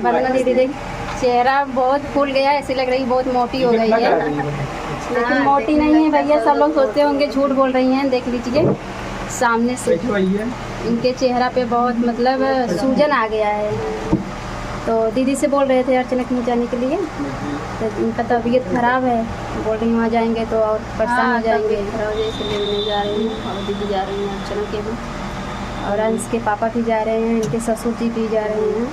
वंदना दीदी देख चेहरा बहुत फूल गया, ऐसी लग रही बहुत मोटी हो गई है, लेकिन मोटी नहीं है भैया। सब लोग सोचते होंगे झूठ बोल रही हैं। देख लीजिए सामने से इनके चेहरा पे बहुत मतलब सूजन आ गया है। तो दीदी से बोल रहे थे अर्चना के यहाँ जाने के लिए, तो इनका तबीयत ख़राब है, बोल रही वहाँ जाएंगे तो और परेशान हो जाएंगे, इसलिए नहीं जा रही हैं। और दीदी जा रही हैं अर्चना के भी, और अंश के पापा भी जा रहे हैं, इनके ससुर जी भी जा रहे हैं,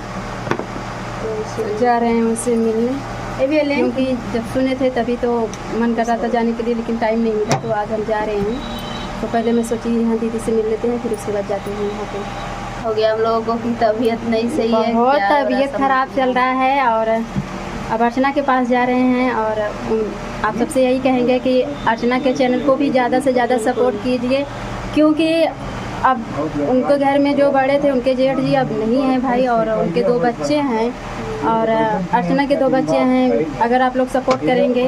तो जा रहे हैं उनसे मिलने। क्योंकि जब सुने थे तभी तो मन कर रहा था जाने के लिए, लेकिन टाइम नहीं मिला, तो आज हम जा रहे हैं। तो पहले मैं सोची यहाँ दीदी से मिल लेते हैं, फिर उसके बाद जाते हैं वहाँ पे। हो गया हम लोगों की तबीयत नहीं सही है, बहुत तबीयत ख़राब चल रहा है। और अब अर्चना के पास जा रहे हैं, और आप सबसे यही कहेंगे कि अर्चना के चैनल को भी ज़्यादा से ज़्यादा सपोर्ट कीजिए, क्योंकि अब उनके घर में जो बड़े थे उनके जेठ जी अब नहीं हैं भाई, और उनके 2 बच्चे हैं, और अर्चना के 2 बच्चे हैं। अगर आप लोग सपोर्ट करेंगे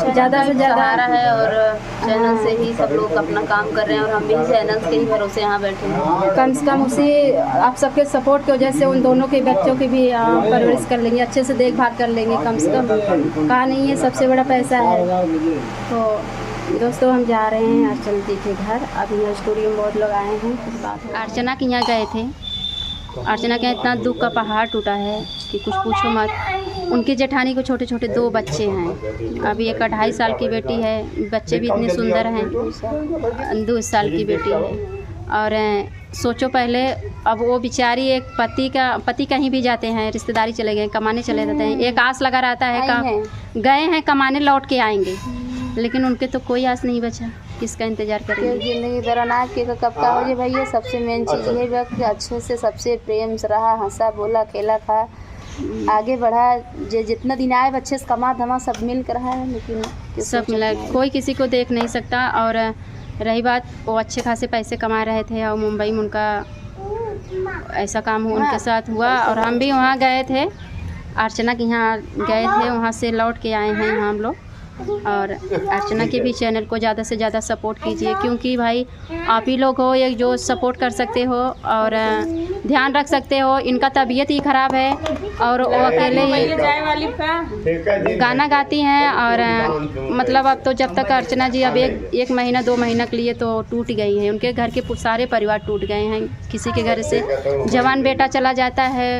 ज़्यादा से ज़्यादा है, और चैनल से ही सब लोग अपना काम कर रहे हैं, और हम भी चैनल के ही भरोसे यहाँ बैठे हैं। कम से कम उसी आप सबके सपोर्ट की वजह से उन दोनों के बच्चों की भी परवरिश कर लेंगे, अच्छे से देखभाल कर लेंगे। कम से कम कहा नहीं है, सबसे बड़ा पैसा है। तो दोस्तों हम जा रहे हैं अर्चना जी के घर। अभी यहाँ स्टूडियो में बहुत लोग आए हैं। अर्चना के यहाँ गए थे, अर्चना के यहाँ इतना दुख का पहाड़ टूटा है कि कुछ पूछो मत। उनकी जेठानी को छोटे छोटे 2 बच्चे हैं, अभी एक 2.5 साल की बेटी है, बच्चे भी इतने सुंदर हैं, 2 साल की बेटी है। और सोचो पहले, अब वो बेचारी एक पति कहीं भी जाते हैं, रिश्तेदारी चले गए, कमाने चले जाते हैं, एक आस लगा रहता है गए हैं कमाने, लौट के आएंगे, लेकिन उनके तो कोई आस नहीं बचा, किसका इंतज़ार करेंगे। ज़िंदगी दरअनाक के कब का हो जाए भैया। सबसे मेन चीज़ ये है कि अच्छे से सबसे प्रेम से रहा, हंसा बोला, खेला था, आगे बढ़ा। जितना दिन आए अच्छे से कमा धमा सब मिल कर रहा है, लेकिन सब मिला, कोई किसी को देख नहीं सकता। और रही बात, वो अच्छे खासे पैसे कमा रहे थे, और मुंबई में उनका ऐसा काम उनके साथ हुआ, और हम भी वहाँ गए थे, अर्चना के यहाँ गए थे, वहाँ से लौट के आए हैं यहाँ हम लोग। और अर्चना के भी चैनल को ज़्यादा से ज़्यादा सपोर्ट कीजिए, क्योंकि भाई आप ही लोग हो एक जो सपोर्ट कर सकते हो और ध्यान रख सकते हो। इनका तबीयत ही ख़राब है, और वो अकेले ही गाना गाती हैं, और मतलब अब तो जब तक अर्चना जी अब एक महीना 2 महीना के लिए तो टूट गई हैं, उनके घर के सारे परिवार टूट गए हैं। किसी के घर से जवान बेटा चला जाता है,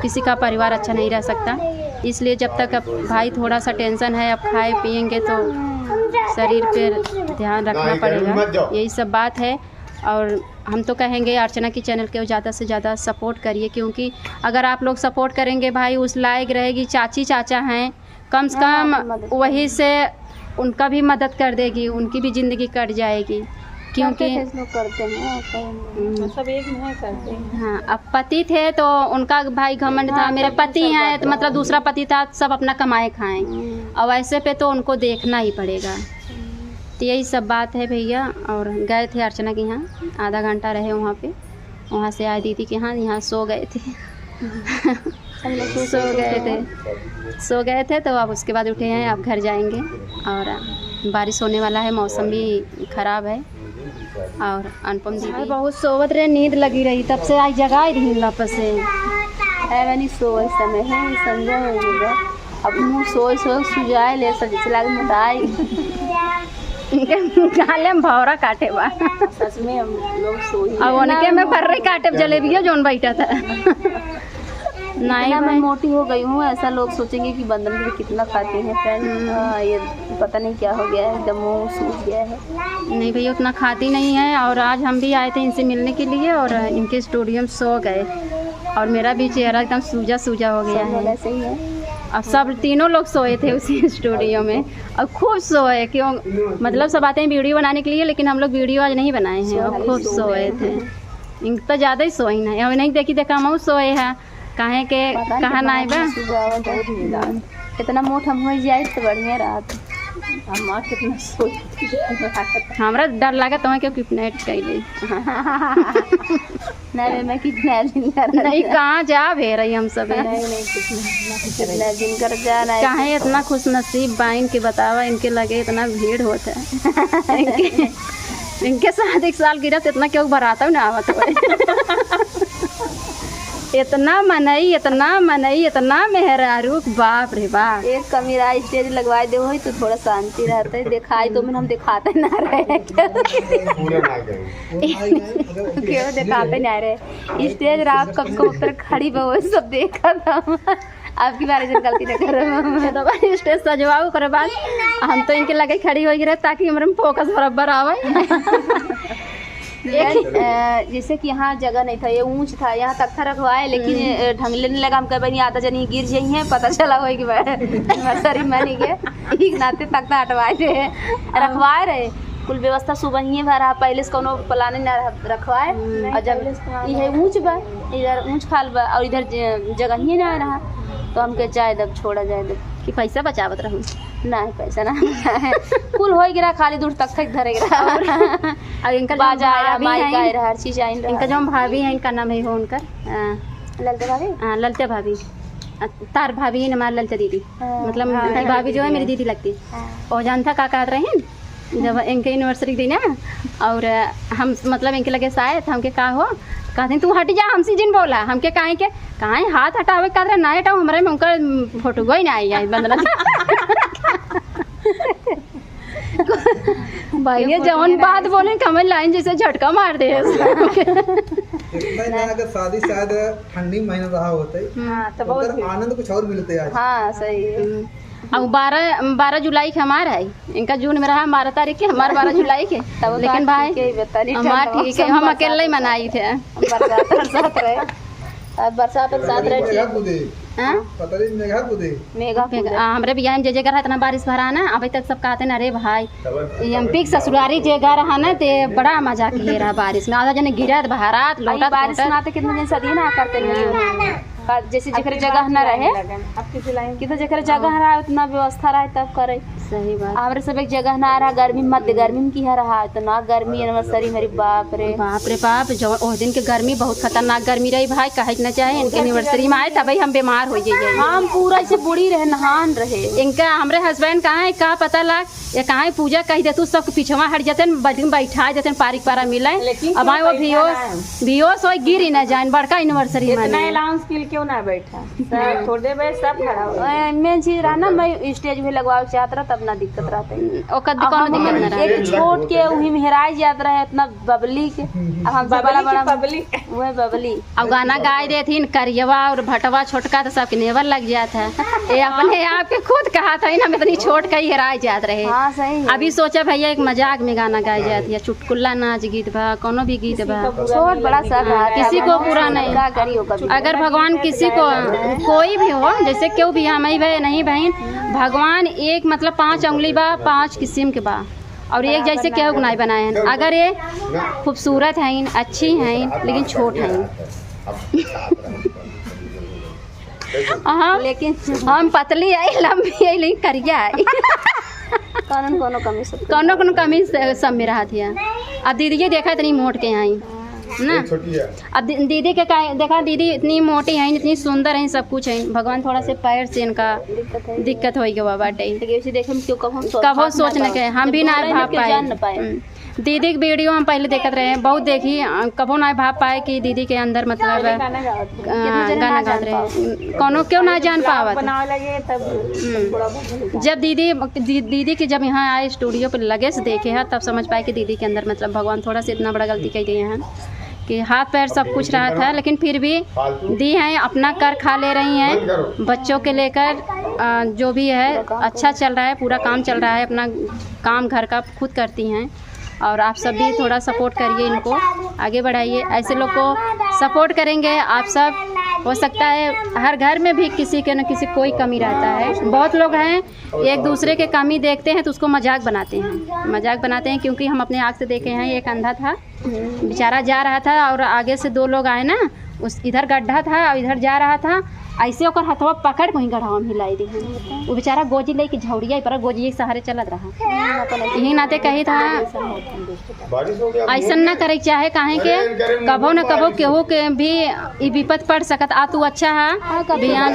किसी का परिवार अच्छा नहीं रह सकता। इसलिए जब तक अब भाई थोड़ा सा टेंशन है, अब खाए पिएंगे तो शरीर पर ध्यान रखना पड़ेगा, यही सब बात है। और हम तो कहेंगे अर्चना की चैनल को ज़्यादा से ज़्यादा सपोर्ट करिए, क्योंकि अगर आप लोग सपोर्ट करेंगे भाई, उस लायक रहेगी। चाची चाचा हैं, कम से कम वही से उनका भी मदद कर देगी, उनकी भी ज़िंदगी कट जाएगी, क्योंकि करते हैं सब एक में करते हैं। हाँ, अब पति थे तो उनका भाई घमंड था, मेरे पति हैं तो मतलब दूसरा पति था, सब अपना कमाए खाएं, और वैसे पे तो उनको देखना ही पड़ेगा। तो यही सब बात है भैया। और गए थे अर्चना के यहाँ, आधा घंटा रहे वहाँ पे, वहाँ से आए दीदी के यहाँ सो गए थे सो गए थे तो अब उसके बाद उठे हैं, अब घर जाएंगे। और बारिश होने वाला है, मौसम भी ख़राब है। और अनुपम दीदी बहुत सोवत रहे, नींद लगी रही, तब से आज जगा ही रही वापस से है सोए समय है समझा होगा। अब मुँह सोए सुजाए ले सला मोटाई गाले में भौरा काटे बा, सच में हम लोग सोई। अब उनके में फर्रे काटे जलेबिया जोन बैठा था नहीं मैं मोटी हो गई हूँ, ऐसा लोग सोचेंगे कि बंधन भी कितना खाती हैं फ्रेंड। ये पता नहीं क्या हो गया है, एकदम मुँह सूख गया है। नहीं भैया उतना खाती नहीं है। और आज हम भी आए थे इनसे मिलने के लिए, और इनके स्टूडियो में सो गए, और मेरा भी चेहरा एकदम सूजा सूजा हो गया है। सही है, अब सब तीनों लोग सोए थे उसी स्टूडियो में, और खूब सोए। क्यों मतलब सब आते हैं वीडियो बनाने के लिए, लेकिन हम लोग वीडियो आज नहीं बनाए हैं, और खूब सोए थे। इन तो ज़्यादा ही सोई नहीं, अब नहीं देखा हम सोए हैं कहे के कहाँ ना बा इतना मोट हम हो जाए तो बढ़िया रात हम कितना सोच। हमरा डर लगा तो क्यों किडनैप कैली नहीं मैं किडनैप नहीं कहाँ जा भे रही हम सब कितना दिन कर जाना है। कहे इतना खुश नसीब बाइन के बतावा, इनके लगे इतना भीड़ होता है इनके साथ 1 साल गिरफ्त इतना क्यों भराता ना आवत इतना मनई इतना मेहरारू, बाप रे बाप। एक कमी रहा स्टेज लगवाए दे हो तो थोड़ा शांति रहता है। दिखाई तो हम दिखाते ना रहे क्यों दिखाते ना रहे। स्टेज रहा कब को ऊपर खड़ी बहु सब देखा था। आपकी बारे में गलती न करो। स्टेज सजवाओ करे बाद हम तो इनके लगे खड़ी हो गई ताकि हमारे फोकस बराबर आवे। जैसे कि यहाँ जगह नहीं था, ये ऊंच था, यहाँ तख्ता रखवाए लेकिन ढंग लेने लगा। हम कह आधा जनी गिर जाइए, पता चला हो कि नर्सरी मानी गए एक नाते तख्ता हटवाए रहे रखवाए रहे। कुल व्यवस्था सुबह ही भरा, पहले से कोनो प्लान न रखवाए। और जब ये ऊंच बा, इधर ऊंच खाल बा और इधर जगह ही ना रहा, तो हम कह जाए दब छोड़ा जाए दब कि पैसा बचावत रहूँ। नहीं पैसा ना कुल हो गिरा, खाली दूर तक धरे गिरा। और इनका बाजा रहा, हर चीज आई। इनका जो भाभी है, इनका नाम है हो उनका ललते भाभी। हाँ ललते भाभी, तार भाभी है हमारे ललते दीदी। मतलब भाभी जो है मेरी दीदी लगती है। और जानता का कहते रहे जब इनके यूनिवर्सिटी थी ना, और हम मतलब इनके लगे से आए थे। हमके का हो कहते तू हट जा, हमसे जिन बोला हमके कहाँ हाथ हटावे कहते ना हटाओ, हमारे में उनका फोटो गई ना आई बंदला भैया जवन बात बोले हमें लाइन जैसे झटका मार दे। अगर शादी शायद ठंडी महीना रहा होता है तो बहुत आनंद कुछ और मिलते हैं। हाँ सही है। अब 12 जुलाई के हमारा है, इनका जून में रहा 12 तारीख के, हमारे 12 जुलाई के। लेकिन भाई हमारा ठीक है, हम अकेले ही मनाई थे। बरसात हमारे बिया में जे घर इतना बारिश भरा ना, अभी तक सब कहते ना अरे भाई एमपी ससुरारी जे घर रहा ना ते बड़ा मजा किए रहा बारिश में। आधा जने गिरत बहारात लोटा बारिश में आते कितने दिन सदी ना करते जैसे जगह जगह न रहे कि तो जगह जगह रहा उतना व्यवस्था रहा तब करे। सही बात। हमारे सब एक जगह ना रहा, गर्मी मध्य गर्मी में की रहा इतना गर्मी एनिवर्सरी मेरी बाप रे बाप। जो उस दिन के गर्मी बहुत खतरनाक गर्मी रही भाई, कहे न चाहे इनके एनिवर्सरी में आए तभी हम बीमार हो जाइए। हम पूरा ऐसे बुढ़ी रहे नहान रहे। इनका हमारे हस्बैंड कहाँ है का पता लग या कहाँ पूजा कही देतु सब पिछवा हट जाते बैठा जाते पारिक पारा मिले। अब आए वो भियोस हो गिर ही न जाए बड़का एनिवर्सरी में क्यों ना बैठा थोड़ी देर में सब खड़ा हो। मेन चीज रहा ना, मैं स्टेज भी लगवाओ चाहत रहा तब ना दिक्कत रहता। एक छोट के वही मेहराज जात रहे इतना बबली के। अब हम बड़ा बड़ा पब्लिक वह बबली। अब गाना गाए देथिन करियवा और भटवा छोटका तो सबके नेवर लग जाता है। ये अपने आप के खुद कहा था हम इतनी छोट का ही हेराए जात रहे। हाँ सही। अभी सोचा भैया एक मजाक में गाना गाए जाती है, चुटकुल्ला नाच गीत बा कोनो भी गीत बा, छोट बड़ा सब किसी को पूरा नहीं। अगर भगवान किसी को कोई भी हो, जैसे क्यों भी हम नहीं बहन, भगवान एक मतलब 5 उंगली बा, 5 किस्म के बा, और एक जैसे क्यों नहीं बनाए हैं। अगर ये खूबसूरत हैं, अच्छी हैं, लेकिन छोट हैं। लेकिन हम पतली आई लंबी आई लेकिन करिया आई। कोनो कमी सब में रहा थी। अब दीदी देखा इतनी मोट के आई ना, अब दीदी के देखा दीदी इतनी मोटी हैं, इतनी सुंदर हैं, सब कुछ है। भगवान थोड़ा से पैर से इनका दिक्कत हो गया बाटे। कब सोच न के हम भी ना भाप पाए। दीदी की वीडियो हम पहले देखते रहे, बहुत देखी, कबो ना भाप पाए कि दीदी के अंदर मतलब गाना गा रहे कोनो क्यों ना जान पावत। जब दीदी के जब यहाँ आए स्टूडियो पर लगे से देखे हैं तब समझ पाए कि दीदी के अंदर मतलब भगवान थोड़ा सा इतना बड़ा गलती कर दिए हैं कि हाथ पैर सब कुछ रहा था, लेकिन फिर भी दी हैं, अपना कर खा ले रही हैं। बच्चों के लेकर जो भी है अच्छा चल रहा है, पूरा काम चल रहा है, अपना काम घर का खुद करती हैं। और आप सब भी थोड़ा सपोर्ट करिए, इनको आगे बढ़ाइए। ऐसे लोग को सपोर्ट करेंगे आप सब, हो सकता है हर घर में भी किसी के न किसी कोई कमी रहता है। बहुत लोग हैं एक दूसरे के कमी देखते हैं तो उसको मजाक बनाते हैं, क्योंकि हम अपने आँख से देखे हैं। एक अंधा था बेचारा जा रहा था और आगे से 2 लोग आए ना, उस इधर गड्ढा था और इधर जा रहा था, ऐसे ओकर हथवा पकड़ कहीं गढ़ावा में हिलाई दी। वो बेचारा गोजी ले के झौड़िया पर गोजी के सहारे चलत रहा। यही नाते कही था ऐसा न करे चाहे काहे के कबो न कबो केहू के भी विपत पड़ सकत। आ तू अच्छा है बयान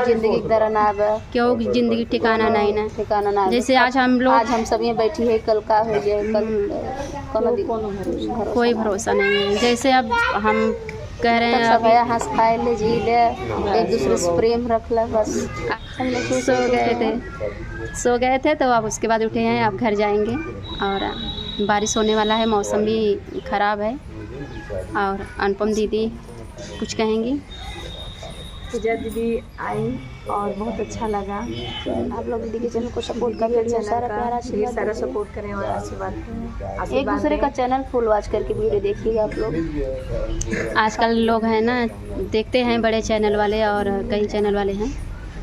जिंदगी केहू की जिंदगी ठिकाना नहीं ना। जैसे आज हम लोग हम सब यहाँ बैठी है, कल का हो जाए, कल कोई भरोसा नहीं है। जैसे अब हम कह रहे हैं सब है हंस खाए ले जी ले एक दूसरे से प्रेम रखला बस। हम लोग खुश सो गए थे तो अब उसके बाद उठे हैं, अब घर जाएंगे। और बारिश होने वाला है, मौसम भी ख़राब है। और अनुपम दीदी कुछ कहेंगी? पूजा दीदी आई और बहुत अच्छा लगा। आप लोग दीदी के चैनल को सपोर्ट करें, सारा प्यार आशीर्वाद सारा सपोर्ट करें और आशीर्वाद करें। एक दूसरे का चैनल फुल वॉच करके वीडियो देखिएगा आप लोग। आजकल लोग हैं ना, देखते हैं बड़े चैनल वाले और कई चैनल वाले हैं,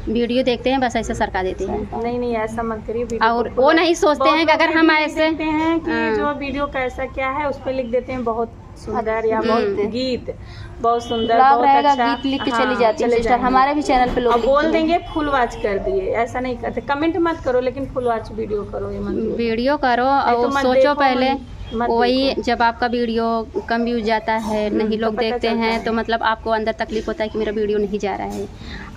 वीडियो देखते हैं बस ऐसे सरका देते हैं। नहीं ऐसा मत करिए। और वो नहीं सोचते हैं कि अगर हम ऐसे देखते हैं कि जो वीडियो कैसा क्या है उस पर लिख देते हैं बहुत सुंदर या बहुत गीत बहुत सुंदर बहुत रहेगा, अच्छा गीत लिख के चली जाती है सिस्टर। हमारे भी चैनल पे लोग बोल देंगे फुल वॉच कर दिए, ऐसा नहीं करते। कमेंट मत करो लेकिन फुल वॉच वीडियो करो, ये मत वीडियो करो और सोचो पहले। वही जब आपका वीडियो कम व्यूज जाता है, नहीं लोग देखते हैं, तो मतलब आपको अंदर तकलीफ होता है कि मेरा वीडियो नहीं जा रहा है।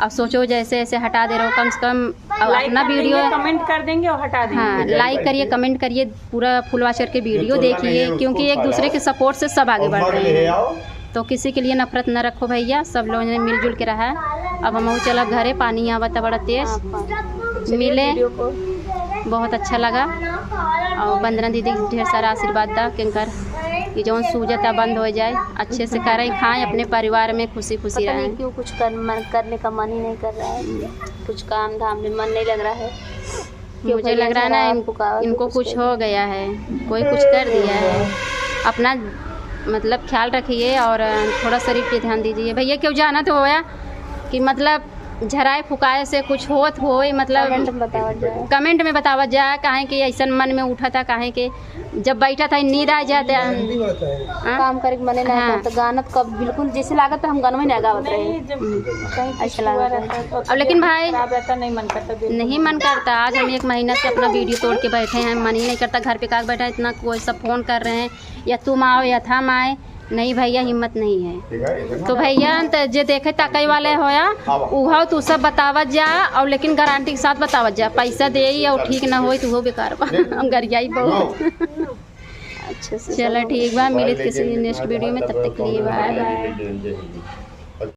अब सोचो जैसे ऐसे हटा दे रहे हो, कम से कम अपना वीडियो कमेंट कर देंगे और हटा देंगे। हाँ, लाइक करिए, कमिट करिए, पूरा फुल वॉच करके वीडियो देखिए, क्योंकि एक दूसरे के सपोर्ट से सब आगे बढ़ रहे हैं। तो किसी के लिए नफरत न रखो भैया, सब लोगों ने मिलजुल के रहा। अब हम चलब घरे, पानी आवता बड़ा तेज। मिले, बहुत अच्छा लगा। और वंदना दीदी ढेर सारा आशीर्वाद दा किनकर कि जौन सूजता बंद हो जाए, अच्छे से करें, खाएं, अपने परिवार में खुशी खुशी रहें। क्यों कुछ करने का मन ही नहीं कर रहा है, कुछ काम धाम में मन नहीं लग रहा है। मुझे लग रहा है ना इनको कुछ हो गया है, कोई कुछ कर दिया है। अपना मतलब ख्याल रखिए और थोड़ा शरीर पे ध्यान दीजिए भैया। क्यों जाना तो होया कि मतलब झराए फुकाए से कुछ होत होए, मतलब कमेंट में बतावत जाए। काहे कि ऐसा मन में उठा था, काहे कि जब बैठा था नींद आ जाता है, काम करे मन नहीं करता। गाना कब बिल्कुल जैसे लागत हम गाना में नहीं गावत रहे, अच्छा लगा। अब लेकिन भाई नहीं मन करता, नहीं मन करता। आज हम 1 महीना से अपना वीडियो तोड़ के बैठे हैं, मन ही नहीं करता। घर पे काग बैठा है, इतना कोई सब फ़ोन कर रहे हैं, या तुम आओ या हम आए। नहीं भैया, हिम्मत नहीं है। तो भैया जे देखे ताकई वाले होया उहो तू सब बतावत जा, और लेकिन गारंटी के साथ बतावत जा। पैसा दे और ठीक ना हो तो वो बेकार बा। हम गरियाई बहुत। अच्छे से चलो ठीक बा, मिले किसी नेक्स्ट वीडियो में, तब तक के लिए बाय।